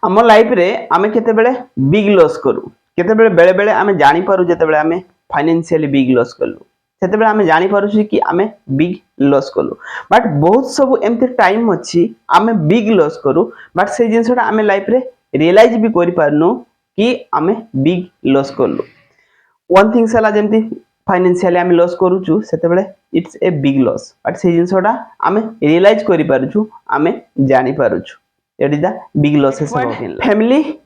आम लाइफ रे आमे केते बेले बिग लॉस करू केते बेले बेले बेले आमे जानि पारू जेते बेले आमे फाइनेंशियली बिग लॉस करलु सेते बेले आमे जानि पारू छी कि आमे बिग लॉस करलु बट बहुत सब एमते टाइम अछि आमे बिग लॉस करू बट से जिंसटा आमे लाइफ रे रियलाइज भी करि पारनु कि आमे बिग लॉस करलु वन थिंग्स हला जेमति फाइनेंशियली आमे लॉस करूछु सेते बेले it's a big loss but से जिंसटा आमे रियलाइज करि पारुछु आमे जानि पारुछु That is the big losses about in life. Family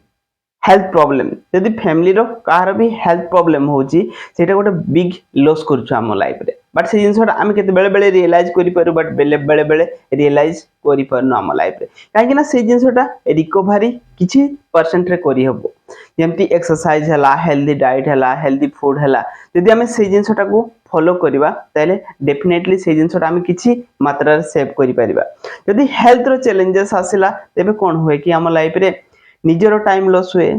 health problem जदि फैमिली रो कार भी हेल्थ प्रॉब्लम होची सेटा गोटे बिग लॉस करछु हम लाइफ रे बट से जिंसटा हम केते बेले बेले रियलाइज करि पारु बट बेले बेले बेले रियलाइज करि पारनु हम लाइफ रे काहे कि ना से जिंसटा रिकवरी किछि परसेंट रे करि हबो जेमति एक्सरसाइज हला हेल्दी डाइट हला हेल्दी फूड हला जदि हम से जिंसटा को फॉलो करिबा ताले डेफिनेटली से जिंसटा हम किछि मात्रा रे सेव करि परिबा जदि हेल्थ रो चैलेंजेस आसिला तेबे कोन होय कि हम लाइफ रे निजरो टाइम लॉस हुए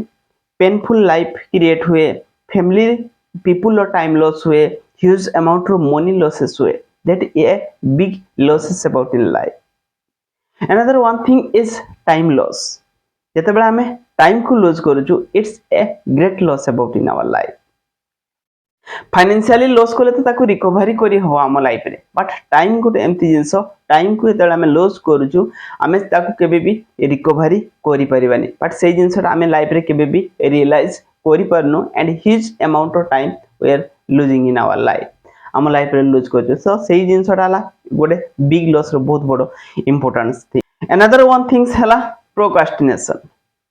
पेनफुल लाइफ क्रिएट हुए फैमिली पीपल और टाइम लॉस हुए huge amount of money losses हुए that a big losses about in life another one thing is time loss जेतेबेले हमें टाइम को लॉस करूछु it's a great loss about in our life financially loss कले तो ताको recovery करी हो हम लाइफ रे बट टाइम को एमती जिंस टाइम को जेतेबेले हमें लॉस करूछु हमें ताको केबे भी रिकवरी करि परिबानी बट से जिंसटा हमें लाइफ रे केबे भी रियलाइज करि परनो and huge amount of time we are losing in our life हम लाइफ रे लूज करछु सो से जिंसटा हला गोटे बिग लॉस रो बहुत बड़ो importance thing another one things हला प्रोक्रास्टिनेशन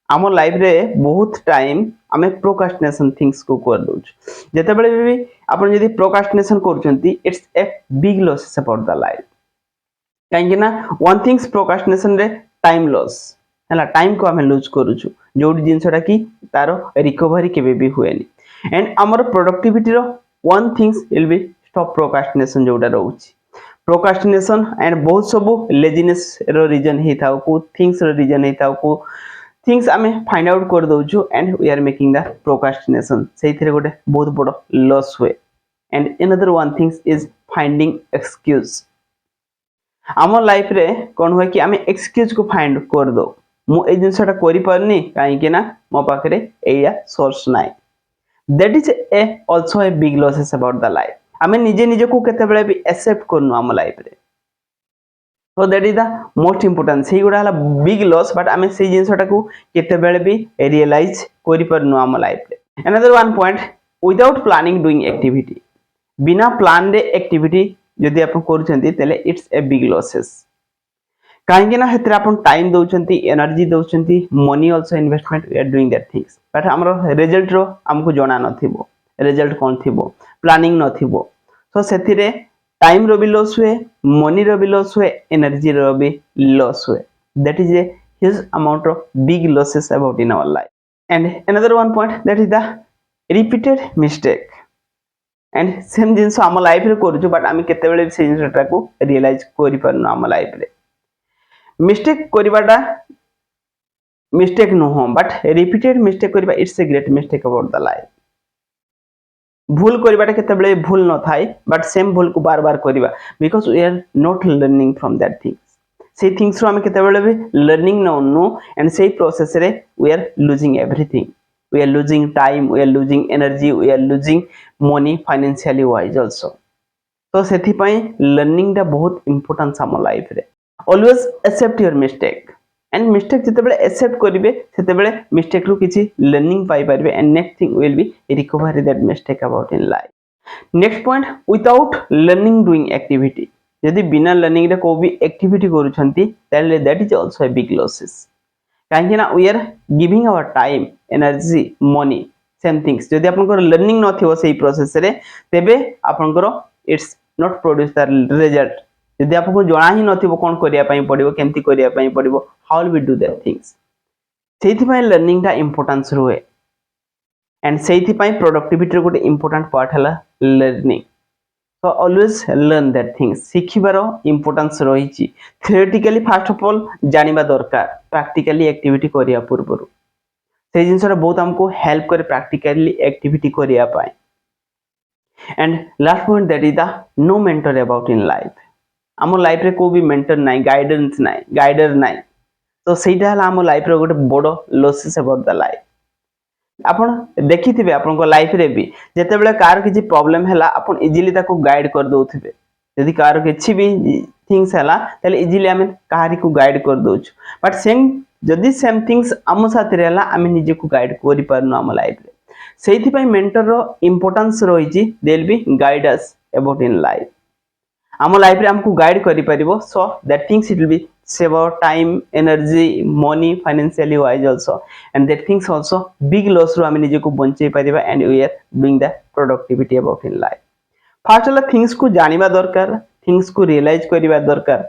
आम लाइफ रे बहुत टाइम आमे प्रोक्रास्टिनेशन थिंग्स को कर दोछ जेतेबेले भी आपण यदि प्रोक्रास्टिनेशन करछंती it's a big loss about the life काहे ना वन थिंग्स प्रोक्रास्टिनेशन रे टाइम लॉस हला टाइम को आमे लूज करूछु जोडी जिंसटा की तारो रिकवरी केबे भी हुएनी एंड हमर प्रोडक्टिविटी रो one things will be stop procrastination जोडा रहउची प्रोक्रास्टिनेशन एंड बहुत सब लेजीनेस रो रीजन हे थाउ को थिंग्स रो रीजन हे थाउ को थिंग्स आमे फाइंड आउट कर दोछु and we are making the procrastination सेइथिरे गोटे बहुत बड़ लॉस हुए and another one things is finding excuse आम लाइफ रे कोन होय कि आमे एक्सक्यूज को फाइंड कर दो मु ए जिंसटा करि परनी काहे कि ना मो पाखरे एया सोर्स नाइ that is A also a big losses about the life आमे निजे निजे को केते बेले भी एक्सेप्ट करनु आम लाइफ रे so that is the most important से गुडा हला बिग लॉस बट आमे से जिंसटा को केते बेले भी रियलाइज करि परनु आम लाइफ रे another one point without planning doing activity बिना प्लान रे एक्टिविटी जदि आपण करूछंती तले इट्स ए बिग लॉसेस काहे कि ना हेतरे आपण टाइम दोउछंती एनर्जी दोउछंती money also investment we are doing that things but हमरो रिजल्ट रो हमको जणा नथिबो रिजल्ट कोन थिबो प्लानिंग नथिबो सो सेथिरे टाइम रो भी लॉस हुए मनी रो भी लॉस हुए एनर्जी रो भी लॉस हुए that is a huge amount of big losses about in our life and another one point that is the repeated mistake and same जिंस हम life रे करूछु but आमी केते बेले से जिंसटा को रियलाइज करि परनु हम लाइफ रे मिस्टेक करिबाटा मिस्टेक नो हो बट रिपीटेड मिस्टेक करिबा it's a great mistake about the life भूल करिबाटा केते बेले भूल न थाई बट सेम भूल को बार बार करिबा because we are not learning from that things से थिंग्स रो हम केते बेले भी लर्निंग न नो एंड से प्रोसेस रे we are losing everything we are losing time we are losing energy we are losing money financially wise also तो सेथि पई लर्निंग दा बहुत इंपोर्टेंस हम लाइफ रे always accept your mistake and mistake जते बेले एक्सेप्ट करिवे सेते बेले मिस्टेक रो किछि लर्निंग पाई परबे and next thing will be recover that mistake about in life next point without learning doing activity यदि बिना लर्निंग रे को भी एक्टिविटी करूछंती ताले that is also a big losses काहे ना we are giving our time energy money same things जदि आपन को लर्निंग न थिवो सेही प्रोसेस रे तेबे आपन को it's not produce the result यदि आपको जणा ही नथिबो कोन करिया पई पड़िबो केमती करिया पई पड़िबो how will we do that things सेथि पई लर्निंग दा इंपोर्टेंस रुए एंड सेथि पई प्रोडक्टिविटी रो गोटे इंपोर्टेंट पार्ट हला learning so always learn that things सिखिबारो इंपोर्टेंस रहिछि थियोरेटिकली फर्स्ट ऑफ ऑल जानिबा दरकार प्रैक्टिकली एक्टिविटी करिया पूर्वरु से जिंसरा बहुत हमको हेल्प करे प्रैक्टिकली एक्टिविटी करिया पई and last point that is the no mentor about in life आम लाइफ रे को भी मेंटर नाइ गाइडेंस नाइ गाइडर नाइ तो ସେଇଟା ହେଲା ଆମ ଲାଇଫ ର ଗୋଟେ ବଡ ଲସେସ୍ अबाउट द लाइफ। आपण देखिथिबे आपनको लाइफ रे भी जेतेबेले कार किछि प्रॉब्लम हैला आपण इजीली ताको गाइड कर दोउथिबे। यदि कार किछि भी थिंग्स हैला तले इजीली हमें कार को गाइड कर दोछु। बट सेम जदि सेम थिंग्स हम साथ रहला हमें निजे को गाइड करि परनु हम लाइफ रे। सेहिथि पई मेंटर रो इंपोर्टेंस रहिछि they will be guide us about in life. आम लाइफ रे हमको गाइड करि परिबो so that things it will be save our time, energy, money, financially wise also, and that things also big loss ru ame nije ko bonchei pariba and we are doing the productivity about in life. First all things को जानिबा दरकार, things को realize करिबा दरकार,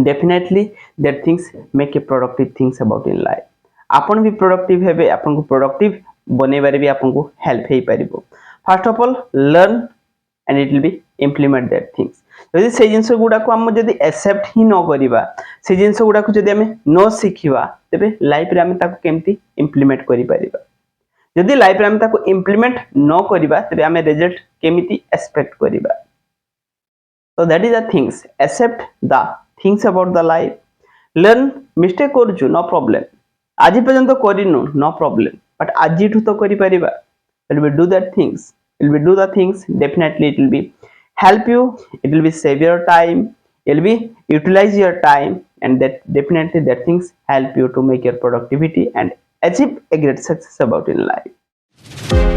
definitely that things make a productive things about in life. आपण भी productive हेबे, आपण को productive बनेबारे भी आपण को help hay परिबो. First of all learn and it will be implement that things. यदि से जिंस गुडा को हम जदि एक्सेप्ट ही न करिबा, से जिंस गुडा को जदि हमें न सिखिबा, तबे लाइफ रे हम ताको केमती इंप्लीमेंट करि परिबा। जदि लाइफ रे हम ताको इंप्लीमेंट न करिबा, तबे हमें रिजल्ट केमिति एक्सपेक्ट करिबा। So that is the things, accept the things about the life, learn mistake करजु no problem, आज पर्यंत करिनु no problem, but आज ठु तो करि परिबा, will we do that things, will we do the things, definitely it will be help you, it will be save your time, it will be utilize your time, and that definitely that things help you to make your productivity and achieve a great success about in life.